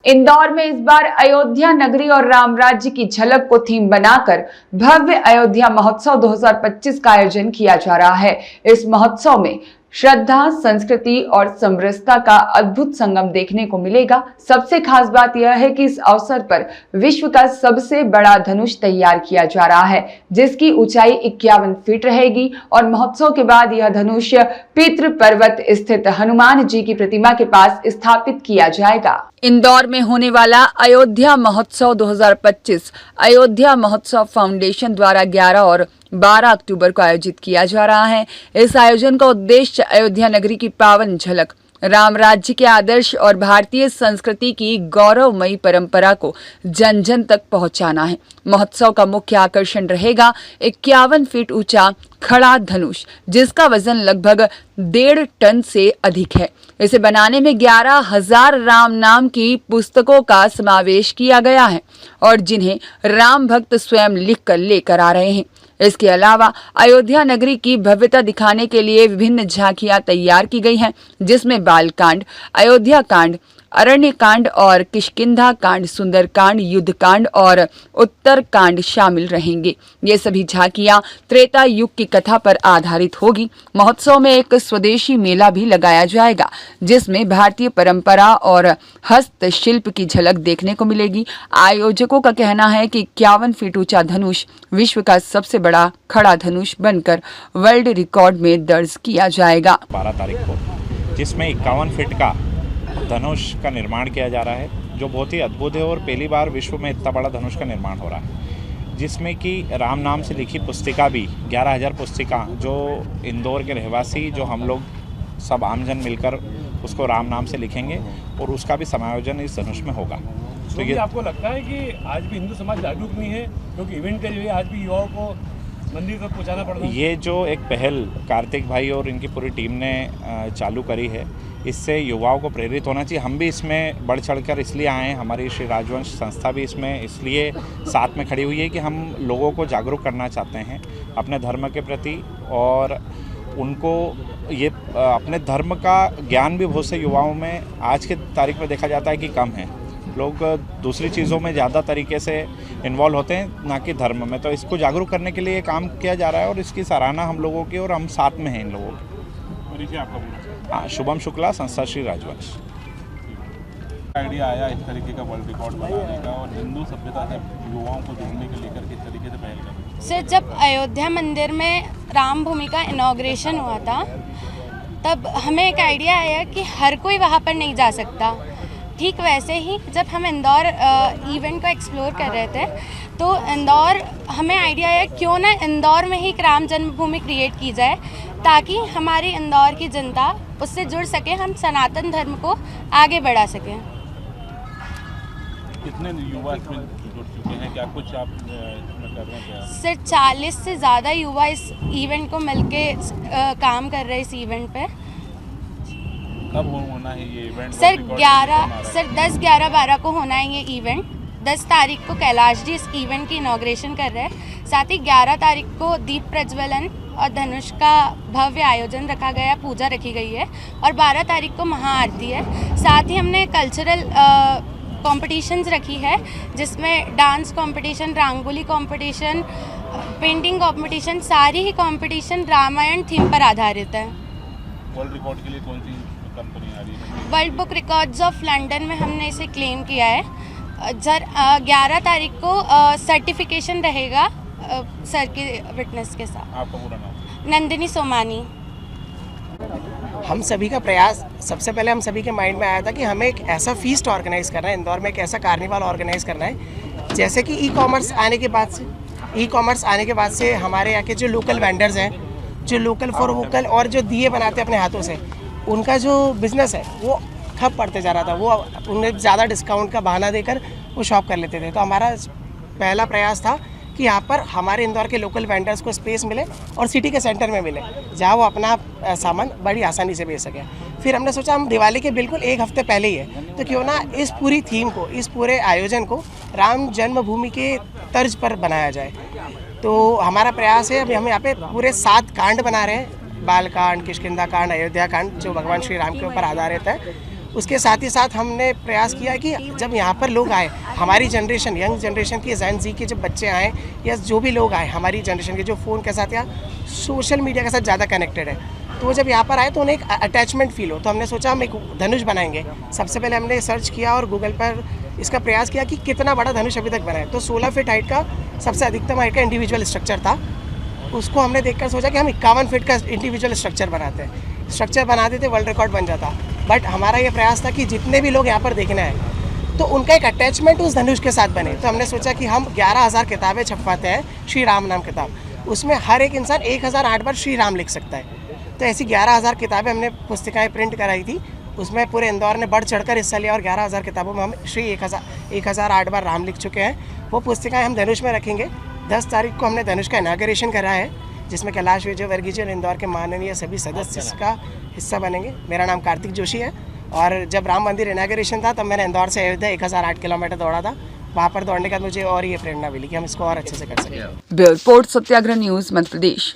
इंदौर में इस बार अयोध्या नगरी और राम राज्य की झलक को थीम बनाकर भव्य अयोध्या महोत्सव 2025 का आयोजन किया जा रहा है। इस महोत्सव में श्रद्धा, संस्कृति और समरसता का अद्भुत संगम देखने को मिलेगा। सबसे खास बात यह है कि इस अवसर पर विश्व का सबसे बड़ा धनुष तैयार किया जा रहा है, जिसकी ऊंचाई 51 फीट रहेगी और महोत्सव के बाद यह धनुष पितृ पर्वत स्थित हनुमान जी की प्रतिमा के पास स्थापित किया जाएगा। इंदौर में होने वाला अयोध्या महोत्सव 2025 अयोध्या महोत्सव फाउंडेशन द्वारा 11 और 12 अक्टूबर को आयोजित किया जा रहा है। इस आयोजन का उद्देश्य अयोध्या नगरी की पावन झलक, राम राज्य के आदर्श और भारतीय संस्कृति की गौरवमयी परंपरा को जन जन तक पहुंचाना है। महोत्सव का मुख्य आकर्षण रहेगा 51 फीट ऊंचा खड़ा धनुष, जिसका वजन लगभग 1.5 टन से अधिक है। इसे बनाने में 11,000 राम नाम की पुस्तकों का समावेश किया गया है और जिन्हें राम भक्त स्वयं लिखकर लेकर आ रहे हैं। इसके अलावा अयोध्या नगरी की भव्यता दिखाने के लिए विभिन्न झांकियां तैयार की गई हैं, जिसमें बालकांड, अयोध्या कांड, अरण्य कांड और किष्किंधा कांड, सुंदर कांड, युद्ध कांड और उत्तर कांड शामिल रहेंगे। ये सभी झांकियां त्रेता युग की कथा पर आधारित होगी। महोत्सव में एक स्वदेशी मेला भी लगाया जाएगा, जिसमें भारतीय परंपरा और हस्तशिल्प की झलक देखने को मिलेगी। आयोजकों का कहना है कि 51 फीट ऊंचा धनुष विश्व का सबसे बड़ा खड़ा धनुष बनकर वर्ल्ड रिकॉर्ड में दर्ज किया जाएगा। 12 तारीख को, जिसमें 51 फीट का धनुष का निर्माण किया जा रहा है, जो बहुत ही अद्भुत है और पहली बार विश्व में इतना बड़ा धनुष का निर्माण हो रहा है, जिसमें कि राम नाम से लिखी पुस्तिका भी 11,000 पुस्तिका, जो इंदौर के रहवासी, जो हम लोग सब आमजन मिलकर उसको राम नाम से लिखेंगे और उसका भी समायोजन इस धनुष में होगा। तो ये आपको लगता है कि आज भी हिंदू समाज जागरूक नहीं है, क्योंकि इवेंट के लिए आज भी युवाओं को मंदिर तक पहुँचाना पड़ रहा है? ये जो एक पहल कार्तिक भाई और इनकी पूरी टीम ने चालू करी है, इससे युवाओं को प्रेरित होना चाहिए। हम भी इसमें बढ़ चढ़कर इसलिए आए हैं, हमारी श्री राजवंश संस्था भी इसमें इसलिए साथ में खड़ी हुई है कि हम लोगों को जागरूक करना चाहते हैं अपने धर्म के प्रति, और उनको ये अपने धर्म का ज्ञान भी बहुत से युवाओं में आज के तारीख में देखा जाता है कि कम है। लोग दूसरी चीज़ों में ज़्यादा तरीके से इन्वॉल्व होते हैं, ना कि धर्म में। तो इसको जागरूक करने के लिए ये काम किया जा रहा है और इसकी सराहना हम लोगों की, और हम साथ में हैं इन लोगों की। हाँ, शुभम शुक्ला, संस्था श्री राजवंश। आइडिया आया इस तरीके का वर्ल्ड रिकॉर्ड बनाने का और हिंदू सभ्यता से युवाओं को जोड़ने के लेकर किस तरीके से पहल कर? सर, जब अयोध्या मंदिर में राम भूमि का इनॉग्रेशन हुआ था, तब हमें एक आइडिया आया कि हर कोई वहाँ पर नहीं जा सकता। ठीक वैसे ही जब हम इंदौर इवेंट को एक्सप्लोर कर रहे थे, तो इंदौर हमें आइडिया आया क्यों ना इंदौर में ही एक राम जन्मभूमि क्रिएट की जाए, ताकि हमारी इंदौर की जनता उससे जुड़ सके, हम सनातन धर्म को आगे बढ़ा सकें। कितने युवा इसमें जुड़ चुके हैं? क्या कुछ आप इसमें कर रहे हैं? सर, 40 से ज़्यादा युवा इस इवेंट को मिलके काम कर रहे हैं इस इवेंट पे। कब होना है ये इवेंट? सर 10, 11, 12 को होना है ये इवेंट। 10 तारीख को कैलाश जी इस इवेंट की इनॉग्रेशन कर रहे हैं। साथ ही 11 तारीख को दीप प्रज्वलन और धनुष का भव्य आयोजन रखा गया, पूजा रखी गई है, और 12 तारीख को महाआरती है। साथ ही हमने कल्चरल कॉम्पिटिशन्स रखी है, जिसमें dance competition, rangoli competition, painting competition, सारी ही कंपटीशन रामायण थीम पर आधारित है। वर्ल्ड रिकॉर्ड के लिए कौन सी कंपनी आ रही है? World book records of London में हमने इसे क्लेम किया है। 11 तारीख को सर्टिफिकेशन रहेगा सर के विटनेस के साथ। आपका पूरा नाम? नंदिनी सोमानी। हम सभी का प्रयास, सबसे पहले हम सभी के माइंड में आया था कि हमें एक ऐसा फीस्ट ऑर्गेनाइज करना है, इंदौर में एक ऐसा कार्निवल ऑर्गेनाइज करना है। जैसे कि ई कॉमर्स आने के बाद से हमारे यहाँ के जो लोकल वेंडर्स हैं, जो लोकल फॉर वोकल और जो दिए बनाते हैं अपने हाथों से, उनका जो बिज़नेस है वो ठप पड़ते जा रहा था। वो उन्हें ज़्यादा डिस्काउंट का बहाना देकर वो शॉप कर लेते थे। तो हमारा पहला प्रयास था कि यहाँ पर हमारे इंदौर के लोकल वेंडर्स को स्पेस मिले और सिटी के सेंटर में मिले, जहाँ वो अपना सामान बड़ी आसानी से बेच सकें। फिर हमने सोचा हम दिवाली के बिल्कुल 1 हफ्ते पहले ही है, तो क्यों ना इस पूरी थीम को, इस पूरे आयोजन को राम जन्मभूमि के तर्ज पर बनाया जाए। तो हमारा प्रयास है, अभी हम यहाँ पे पूरे 7 कांड बना रहे हैं, बाल कांड, किष्किंधा कांड, अयोध्या कांड, जो भगवान श्री राम के ऊपर आधारित है। उसके साथ ही साथ हमने प्रयास किया कि जब यहाँ पर लोग आए, हमारी जनरेशन, यंग जनरेशन की, जेन ज़ी के जब बच्चे आए या जो भी लोग आए हमारी जनरेशन के, जो फ़ोन के साथ या सोशल मीडिया के साथ ज़्यादा कनेक्टेड है, तो वो जब यहाँ पर आए तो उन्हें एक अटैचमेंट फील हो। तो हमने सोचा हम एक धनुष बनाएंगे। सबसे पहले हमने सर्च किया और गूगल पर इसका प्रयास किया कि कितना बड़ा धनुष अभी तक बनाए। तो 16 फीट हाइट का सबसे अधिकतम हाइट का इंडिविजुअल स्ट्रक्चर था। उसको हमने देखकर सोचा कि हम 51 फीट का इंडिविजुअल स्ट्रक्चर बनाते हैं। स्ट्रक्चर बनाते थे, वर्ल्ड रिकॉर्ड बन जाता। बट हमारा ये प्रयास था कि जितने भी लोग यहाँ पर देखने आए तो उनका एक अटैचमेंट उस धनुष के साथ बने। तो हमने सोचा कि हम 11,000 किताबें छपवाते हैं, श्री राम नाम किताब। उसमें हर एक इंसान 1008 बार श्री राम लिख सकता है। तो ऐसी 11,000 किताबें हमने पुस्तिकाएँ प्रिंट कराई थी। उसमें पूरे इंदौर ने बढ़ चढ़कर हिस्सा लिया और 11,000 किताबों में हम श्री 1008 बार राम लिख चुके हैं। वो पुस्तिकाएँ हम धनुष में रखेंगे। 10 तारीख को हमने धनुष का इनागरेशन करा है, जिसमें कैलाश विजयवर्गीय जी और इंदौर के माननीय सभी सदस्य इसका हिस्सा बनेंगे। मेरा नाम कार्तिक जोशी है और जब राम मंदिर इनागरेशन था तब मैंने इंदौर से अयोध्या 1008 किलोमीटर दौड़ा था। वहाँ पर दौड़ने के बाद मुझे और ये प्रेरणा मिली कि हम इसको और अच्छे से कर सकें। ब्यूरो रिपोर्ट, सत्याग्रह न्यूज, मध्य प्रदेश।